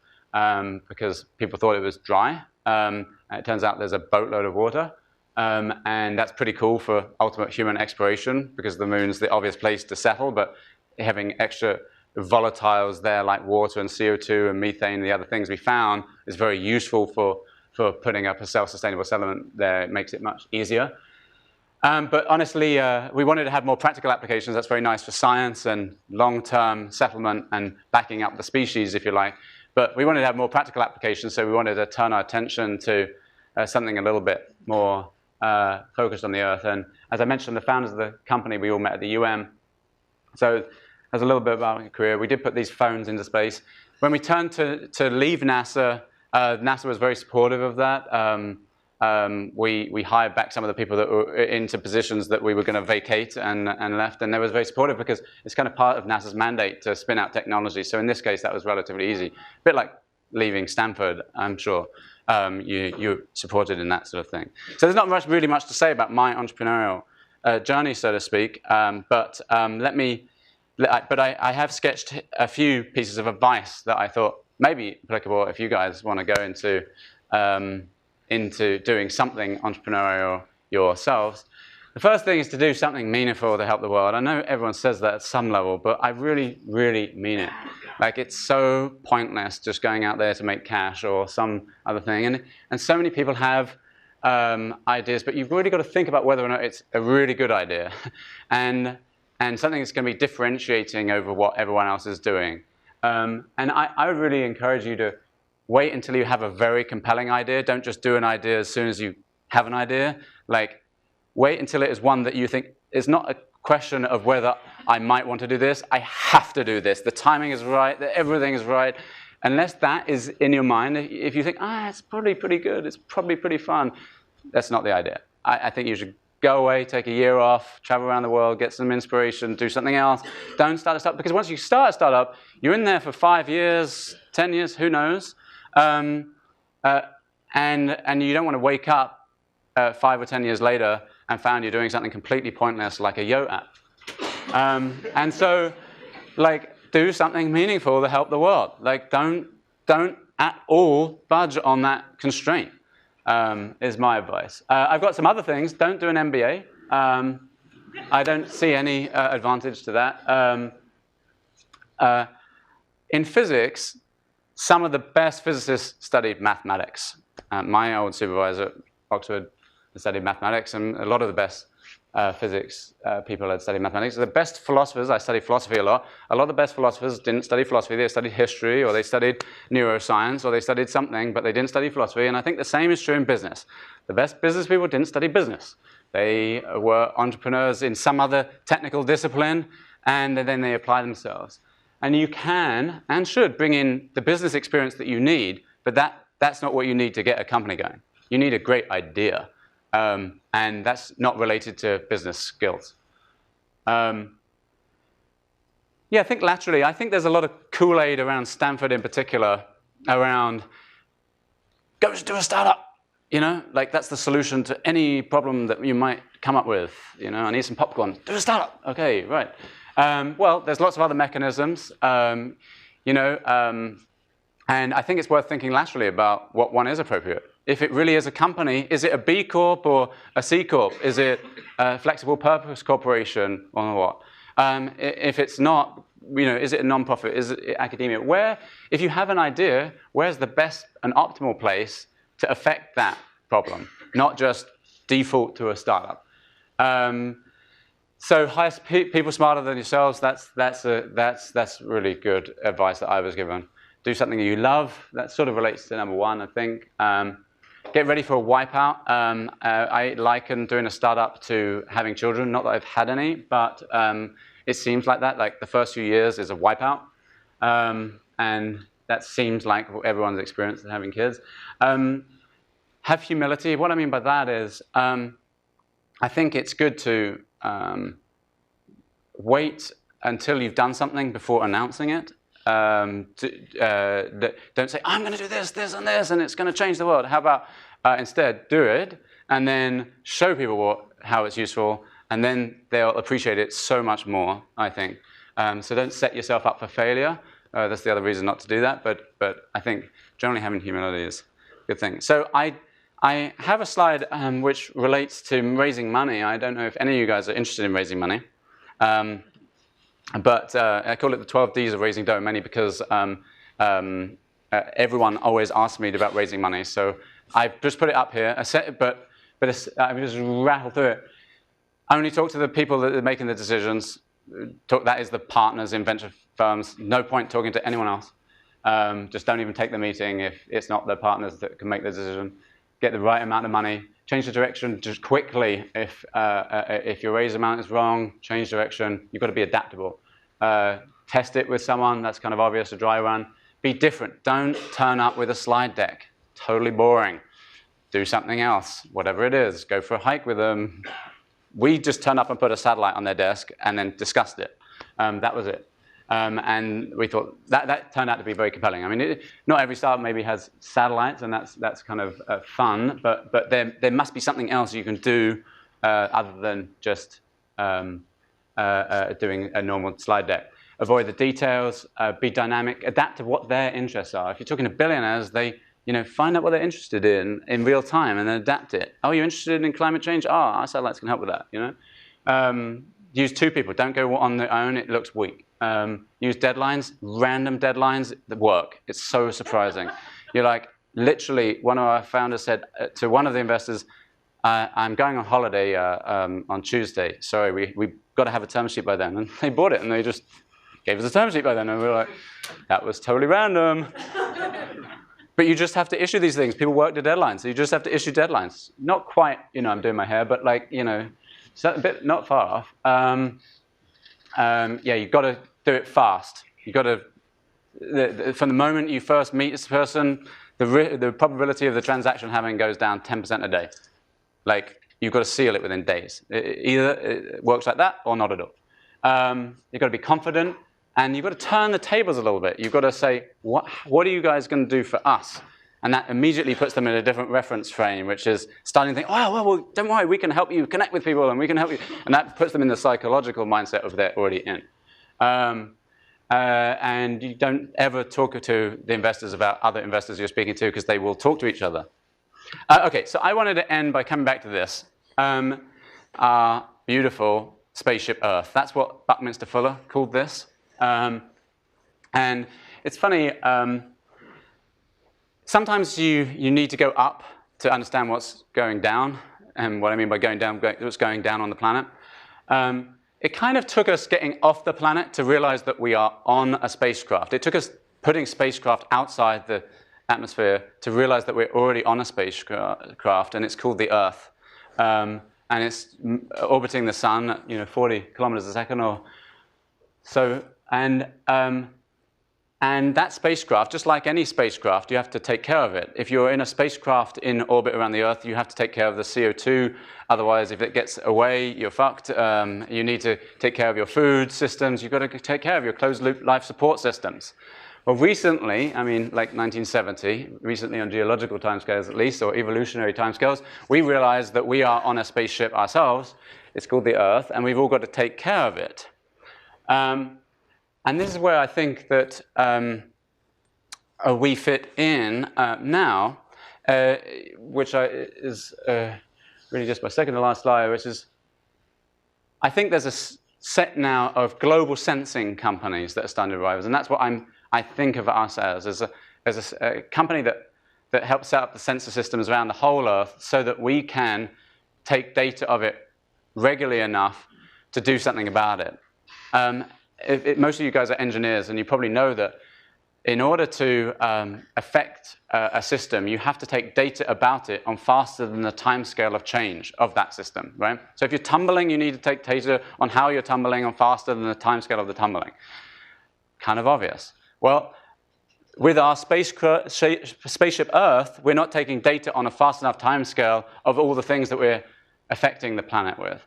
because people thought it was dry. It turns out there's a boatload of water, and that's pretty cool for ultimate human exploration because the moon's the obvious place to settle, but having extra volatiles there like water and CO2 and methane and the other things we found is very useful for putting up a self-sustainable settlement there. It makes it much easier. But honestly, we wanted to have more practical applications. That's very nice for science and long-term settlement and backing up the species, if you like. But we wanted to have more practical applications, so we wanted to turn our attention to something a little bit more focused on the Earth. And as I mentioned, the founders of the company, we all met at the UN. So there's a little bit about my career. We did put these phones into space. When we turned to leave NASA, NASA was very supportive of that. We hired back some of the people that were into positions that we were going to vacate and left, and they was very supportive because it's kind of part of NASA's mandate to spin out technology. So in this case, that was relatively easy. A bit like leaving Stanford, I'm sure. You're supported in that sort of thing. So there's not really much to say about my entrepreneurial journey, so to speak. But I have sketched a few pieces of advice that I thought may be applicable if you guys want to go into doing something entrepreneurial yourselves. The first thing is to do something meaningful to help the world. I know everyone says that at some level, but I really, really mean it. Like, it's so pointless just going out there to make cash or some other thing. And so many people have ideas, but you've really got to think about whether or not it's a really good idea and something that's going to be differentiating over what everyone else is doing. And I would really encourage you to wait until you have a very compelling idea. Don't just do an idea as soon as you have an idea. Like, wait until it is one that you think is not a question of whether I might want to do this. I have to do this. The timing is right. Everything is right. Unless that is in your mind, if you think, it's probably pretty good, it's probably pretty fun, that's not the idea. I think you should go away, take a year off, travel around the world, get some inspiration, do something else. Don't start a startup, because once you start a startup, you're in there for 5 years, 10 years, who knows? And you don't want to wake up 5 or 10 years later and found you're doing something completely pointless like a Yo app. And so, like, do something meaningful to help the world. Like, don't at all budge on that constraint, is my advice. I've got some other things. Don't do an MBA. I don't see any advantage to that. In physics, some of the best physicists studied mathematics. My old supervisor at Oxford studied mathematics, and a lot of the best physics people had studied mathematics. The best philosophers, I studied philosophy a lot of the best philosophers didn't study philosophy. They studied history, or they studied neuroscience, or they studied something, but they didn't study philosophy. And I think the same is true in business. The best business people didn't study business. They were entrepreneurs in some other technical discipline, and then they apply themselves. And you can and should bring in the business experience that you need, but that's not what you need to get a company going. You need a great idea. And that's not related to business skills. Yeah, I think laterally, I think there's a lot of Kool-Aid around Stanford in particular, around go do a startup. You know, like, that's the solution to any problem that you might come up with. You know, I need some popcorn. Do a startup. Okay, right. Well, there's lots of other mechanisms. And I think it's worth thinking laterally about what one is appropriate. If it really is a company, is it a B Corp or a C Corp? Is it a flexible purpose corporation or what? If it's not, is it a nonprofit? Is it academia? If you have an idea, where's the best and optimal place to affect that problem, not just default to a startup? So hire people smarter than yourselves. That's really good advice that I was given. Do something you love. That sort of relates to number one, I think. Get ready for a wipeout. I liken doing a startup to having children. Not that I've had any, but it seems like that. Like, the first few years is a wipeout. And that seems like everyone's experience in having kids. Have humility. What I mean by that is, I think it's good to wait until you've done something before announcing it. Don't say, I'm going to do this, this, and this, and it's going to change the world. How about instead do it, and then show people how it's useful, and then they'll appreciate it so much more, I think. So don't set yourself up for failure. That's the other reason not to do that, but I think generally having humility is a good thing. So I have a slide which relates to raising money. I don't know if any of you guys are interested in raising money. But I call it the 12 Ds of raising dough, mainly because everyone always asks me about raising money. So I've just put it up here. I've just rattled through it. Only talk to the people that are making the decisions. That is the partners in venture firms. No point talking to anyone else. Just don't even take the meeting if it's not the partners that can make the decision. Get the right amount of money. Change the direction just quickly. If your raise amount is wrong, change direction. You've got to be adaptable. Test it with someone. That's kind of obvious, a dry run. be different. Don't turn up with a slide deck. Totally boring. Do something else, whatever it is. Go for a hike with them. We just turned up and put a satellite on their desk and then discussed it. That was it. And we thought that turned out to be very compelling. I mean, not every startup maybe has satellites, and that's kind of fun, but there must be something else you can do other than just doing a normal slide deck. Avoid the details, be dynamic, adapt to what their interests are. If you're talking to billionaires, they find out what they're interested in real time and then adapt it. Oh, you're interested in climate change? Oh, our satellites can help with that, Use two people. Don't go on their own. It looks weak. Use deadlines, random deadlines that work. It's so surprising. You're like, literally, one of our founders said to one of the investors, I'm going on holiday on Tuesday. Sorry, we've got to have a term sheet by then. And they bought it, and they just gave us a term sheet by then. And we were like, that was totally random. But you just have to issue these things. People work to deadlines, so you just have to issue deadlines. Not quite, I'm doing my hair, but like, so a bit not far off. Yeah, you've got to do it fast. You've got to, from the moment you first meet this person, the probability of the transaction happening goes down 10% a day. Like, you've got to seal it within days. Either it works like that or not at all. You've got to be confident, and you've got to turn the tables a little bit. You've got to say, what are you guys going to do for us? And that immediately puts them in a different reference frame, which is starting to think, oh, well, don't worry, we can help you connect with people, and we can help you. And that puts them in the psychological mindset of they're already in. And you don't ever talk to the investors about other investors you're speaking to, because they will talk to each other. OK, so I wanted to end by coming back to this. Our beautiful Spaceship Earth. That's what Buckminster Fuller called this. And it's funny. Sometimes you need to go up to understand what's going down. And what I mean by going down, what's going down on the planet. It kind of took us getting off the planet to realize that we are on a spacecraft. It took us putting spacecraft outside the atmosphere to realize that we're already on a spacecraft, and it's called the Earth. And it's orbiting the sun at 40 kilometers a second or so. And that spacecraft, just like any spacecraft, you have to take care of it. If you're in a spacecraft in orbit around the Earth, you have to take care of the CO2. Otherwise, if it gets away, you're fucked. You need to take care of your food systems. You've got to take care of your closed-loop life support systems. Well, recently, I mean, like 1970, recently on geological timescales at least, or evolutionary timescales, we realized that we are on a spaceship ourselves. It's called the Earth, and we've all got to take care of it. And this is where I think that we fit in now, which is really just my second to last slide, which is, I think there's a set now of global sensing companies that are starting to arrive. And that's what I think of us as a company that helps set up the sensor systems around the whole Earth so that we can take data of it regularly enough to do something about it. Most of you guys are engineers, and you probably know that in order to affect a system, you have to take data about it on faster than the timescale of change of that system, right? So if you're tumbling, you need to take data on how you're tumbling on faster than the timescale of the tumbling. Kind of obvious. Well, with our Spaceship Earth, we're not taking data on a fast enough timescale of all the things that we're affecting the planet with.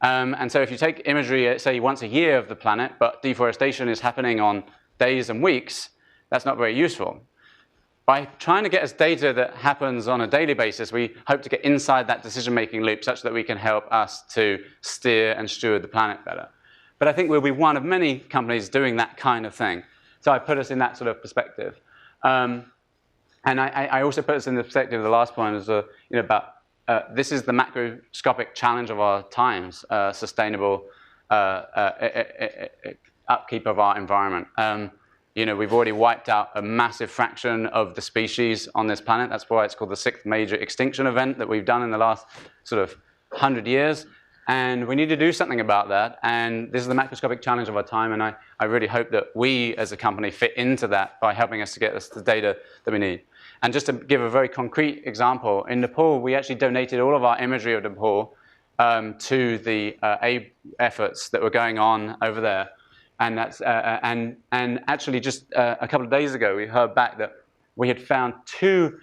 And so if you take imagery, say, once a year of the planet, but deforestation is happening on days and weeks, that's not very useful. By trying to get us data that happens on a daily basis, we hope to get inside that decision-making loop such that we can help us to steer and steward the planet better. But I think we'll be one of many companies doing that kind of thing. So I put us in that sort of perspective. And I also put us in the perspective of the last point is about this is the macroscopic challenge of our times, sustainable upkeep of our environment. We've already wiped out a massive fraction of the species on this planet. That's why it's called the 6th major extinction event that we've done in the last sort of 100 years. And we need to do something about that. And this is the macroscopic challenge of our time. And I really hope that we as a company fit into that by helping us to get us the data that we need. And just to give a very concrete example, in Nepal, we actually donated all of our imagery of Nepal to the aid efforts that were going on over there. And that's and actually just a couple of days ago, we heard back that we had found two.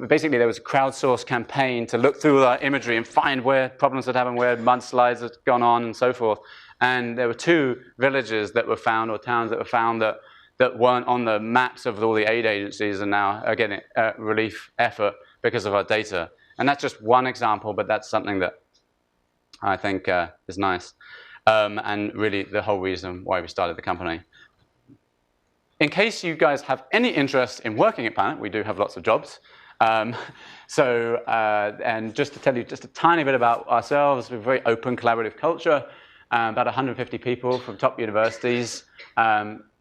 Basically, there was a crowdsourced campaign to look through our imagery and find where problems had happened, where mudslides had gone on, and so forth. And there were two villages that were found, or towns that were found, that weren't on the maps of all the aid agencies, and now are getting relief effort because of our data. And that's just one example, but that's something that I think is nice, and really the whole reason why we started the company. In case you guys have any interest in working at Planet, we do have lots of jobs. And just to tell you just a tiny bit about ourselves, we're a very open, collaborative culture, about 150 people from top universities.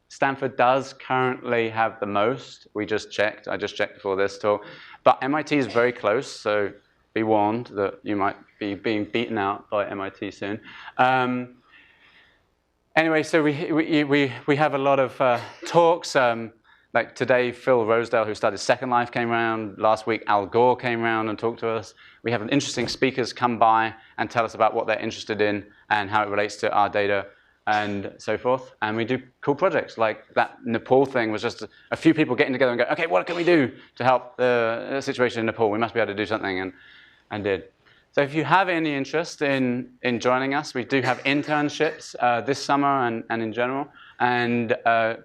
Stanford does currently have the most. I just checked before this talk. But MIT is very close, so be warned that you might be being beaten out by MIT soon. Anyway, so we have a lot of talks. Like today, Phil Rosedale, who started Second Life, came around. Last week, Al Gore came around and talked to us. We have interesting speakers come by and tell us about what they're interested in and how it relates to our data and so forth. And we do cool projects. Like that Nepal thing was just a few people getting together and go, OK, what can we do to help the situation in Nepal? We must be able to do something, and did. So if you have any interest in joining us, we do have internships this summer and in general, and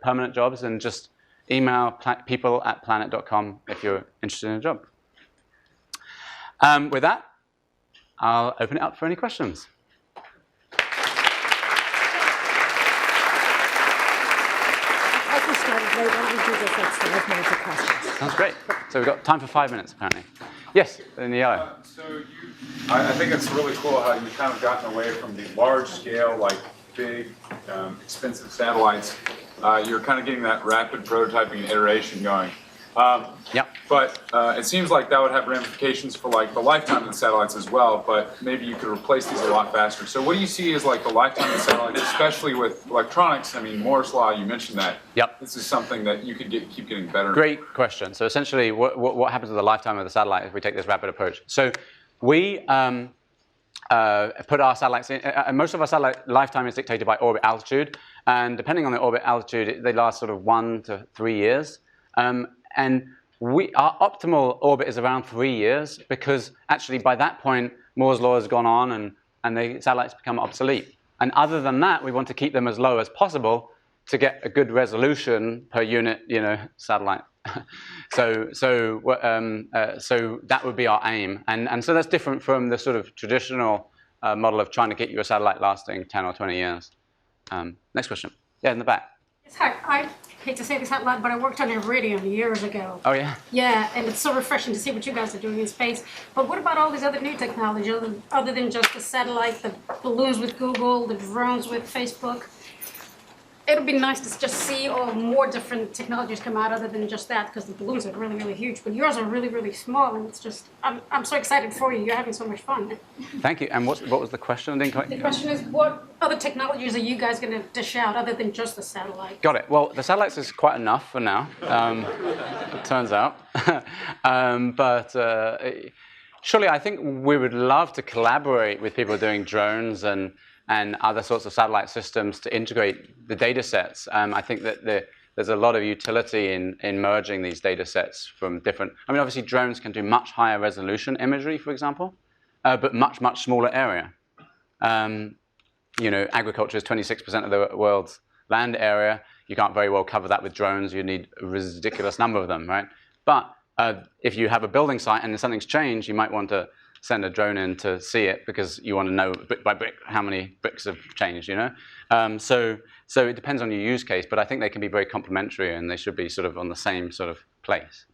permanent jobs, and just email people@planet.com if you're interested in a job. With that, I'll open it up for any questions. I can start it later. Why don't we do this like 5 minutes of questions? Sounds great. So we've got time for 5 minutes, apparently. Yes, in the yellow. I think it's really cool how you've kind of gotten away from the large scale, like big, expensive satellites. You're kind of getting that rapid prototyping and iteration going. Yep. But it seems like that would have ramifications for like the lifetime of the satellites as well, but maybe you could replace these a lot faster. So what do you see as like the lifetime of the satellites, especially with electronics? I mean, Moore's Law, you mentioned that. Yep. This is something that you could keep getting better. Great question. So essentially, what happens with the lifetime of the satellite if we take this rapid approach? So we put our satellites in, most of our satellite lifetime is dictated by orbit altitude, and depending on the orbit altitude, they last sort of 1 to 3 years. And our optimal orbit is around 3 years, because actually by that point, Moore's Law has gone on and the satellites become obsolete. And other than that, we want to keep them as low as possible to get a good resolution per unit, satellite. So that would be our aim. And so that's different from the sort of traditional model of trying to get you a satellite lasting 10 or 20 years. Next question. Yeah, in the back. Hi, I hate to say this out loud, but I worked on Iridium years ago. Oh, yeah? Yeah, and it's so refreshing to see what you guys are doing in space. But what about all these other new technologies, other than just the satellite, the balloons with Google, the drones with Facebook? It would be nice to just see more different technologies come out other than just that, because the balloons are really, really huge. But yours are really, really small, and it's just, I'm so excited for you. You're having so much fun. Thank you. And what was the question? The question is, what other technologies are you guys going to dish out other than just the satellite? Got it. Well, the satellites is quite enough for now, it turns out. But surely I think we would love to collaborate with people doing drones and other sorts of satellite systems to integrate the data sets. I think that there's a lot of utility in merging these data sets from different. I mean, obviously, drones can do much higher resolution imagery, for example, but much, much smaller area. Agriculture is 26% of the world's land area. You can't very well cover that with drones. You need a ridiculous number of them, right? But if you have a building site and something's changed, you might want to send a drone in to see it, because you want to know brick by brick how many bricks have changed, So it depends on your use case, but I think they can be very complementary, and they should be sort of on the same sort of place.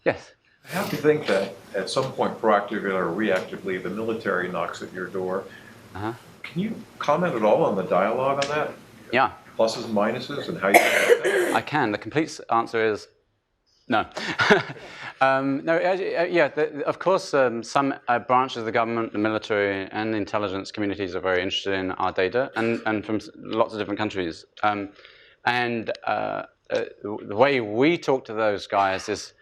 Yes? I have to think that at some point, proactively or reactively, the military knocks at your door. Uh-huh. Can you comment at all on the dialogue on that? Yeah. Pluses and minuses, and how you do that? I can. The complete answer is no. Of course, some branches of the government, the military, and the intelligence communities are very interested in our data, and from lots of different countries. The way we talk to those guys is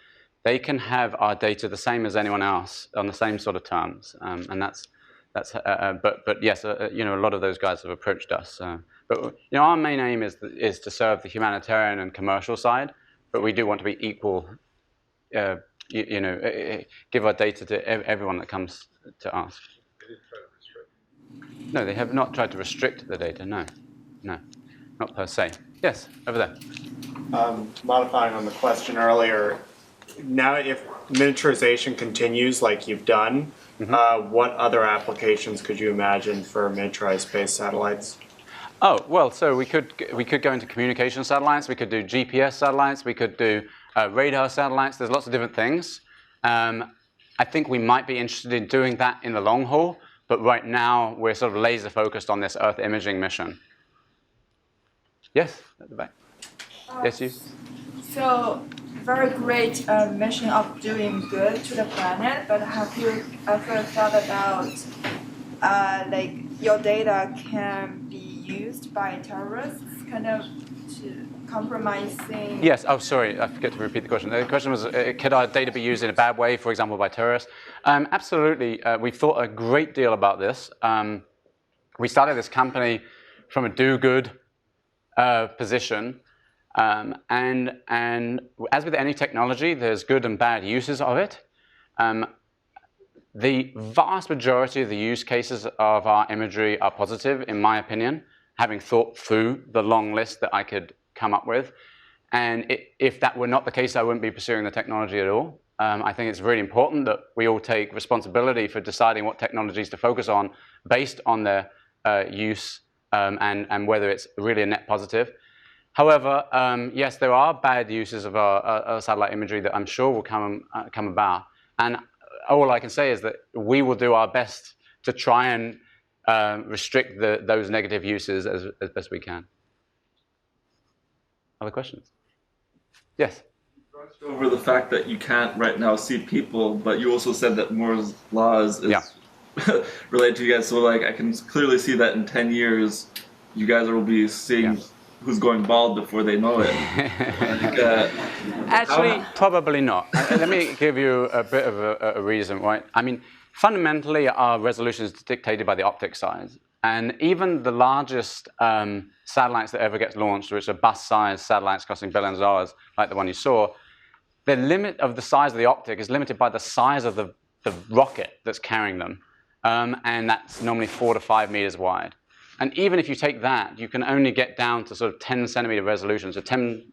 they can have our data the same as anyone else on the same sort of terms, and that's. But yes, a lot of those guys have approached us But our main aim is to serve the humanitarian and commercial side, but we do want to be equal. Give our data to everyone that comes to us. No, they have not tried to restrict the data. No, not per se. Yes, over there. Modifying on the question earlier, now if miniaturization continues like you've done, what other applications could you imagine for miniaturized space satellites? Oh, well, so we could go into communication satellites, we could do GPS satellites, we could do radar satellites. There's lots of different things. I think we might be interested in doing that in the long haul, but right now we're sort of laser focused on this Earth imaging mission. Yes, at the back. Yes, you? So, very great mission of doing good to the planet, but have you ever thought about like your data can be used by terrorists, kind of to compromising? Yes, oh sorry, I forget to repeat the question. The question was, could our data be used in a bad way, for example, by terrorists? Absolutely, we've thought a great deal about this. We started this company from a do-good position. And as with any technology, there's good and bad uses of it. The vast majority of the use cases of our imagery are positive, in my opinion, having thought through the long list that I could come up with. And if that were not the case, I wouldn't be pursuing the technology at all. I think it's really important that we all take responsibility for deciding what technologies to focus on based on their use and whether it's really a net positive. However, yes, there are bad uses of our satellite imagery that I'm sure will come about. And all I can say is that we will do our best to try and restrict those negative uses as best we can. Other questions? Yes? You brushed over the fact that you can't right now see people, but you also said that Moore's law is related to you guys. So like I can clearly see that in 10 years, you guys will be seeing who's going bald before they know it. Actually, probably not. Let me give you a bit of a reason, right? I mean, fundamentally, our resolution is dictated by the optic size. And even the largest satellites that ever gets launched, which are bus-sized satellites costing billions of dollars, like the one you saw, the limit of the size of the optic is limited by the size of the rocket that's carrying them. And that's normally 4 to 5 meters wide. And even if you take that, you can only get down to sort of 10 centimeter resolution, so 10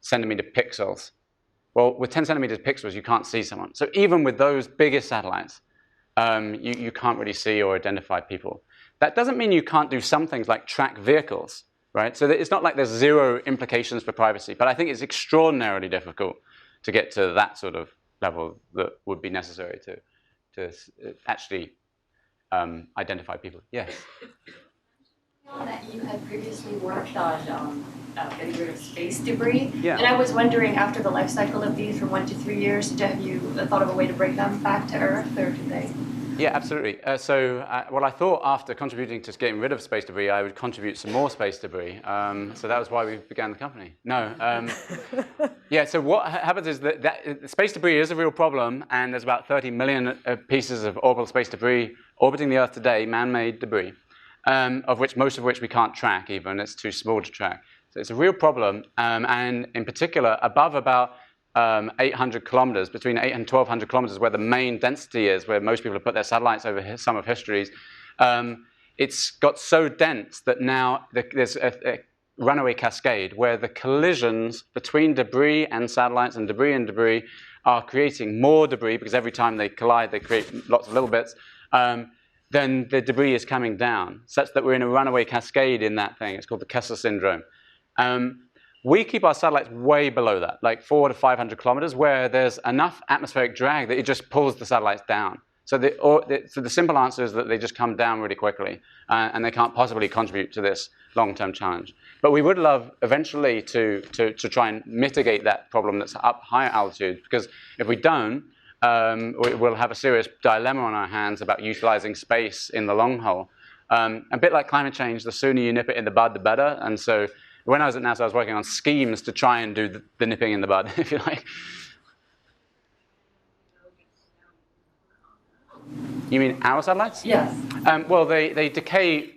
centimeter pixels. Well, with 10 centimeter pixels, you can't see someone. So even with those biggest satellites, you can't really see or identify people. That doesn't mean you can't do some things like track vehicles, right? So it's not like there's zero implications for privacy, but I think it's extraordinarily difficult to get to that sort of level that would be necessary to actually identify people. Yes? That you had previously worked on getting rid of space debris. Yeah. And I was wondering, after the life cycle of these from 1 to 3 years, have you thought of a way to bring them back to Earth, or do they? Yeah, absolutely. Well, I thought after contributing to getting rid of space debris, I would contribute some more space debris. So that was why we began the company. No. Yeah, so what happens is that space debris is a real problem, and there's about 30 million pieces of orbital space debris orbiting the Earth today, man-made debris. Most of which we can't track even, it's too small to track. So it's a real problem, and in particular, above about 800 kilometers, between 800 and 1,200 kilometers, where the main density is, where most people have put their satellites over some of histories, it's got so dense that now there's a runaway cascade where the collisions between debris and satellites and debris are creating more debris, because every time they collide, they create lots of little bits. Then the debris is coming down, such that we're in a runaway cascade in that thing. It's called the Kessler syndrome. We keep our satellites way below that, like 400 to 500 kilometers, where there's enough atmospheric drag that it just pulls the satellites down. So the simple answer is that they just come down really quickly, and they can't possibly contribute to this long-term challenge. But we would love eventually to try and mitigate that problem that's up higher altitude, because if we don't, we'll have a serious dilemma on our hands about utilizing space in the long haul. A bit like climate change, the sooner you nip it in the bud, the better. And so when I was at NASA, I was working on schemes to try and do the nipping in the bud, if you like. You mean our satellites? Yes. Well, they decay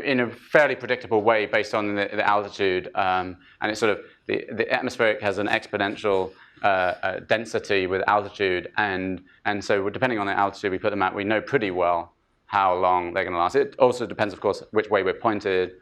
in a fairly predictable way based on the altitude, and it's sort of the atmospheric has an exponential density with altitude, and so depending on the altitude we put them at, we know pretty well how long they're going to last. It also depends, of course, which way we're pointed.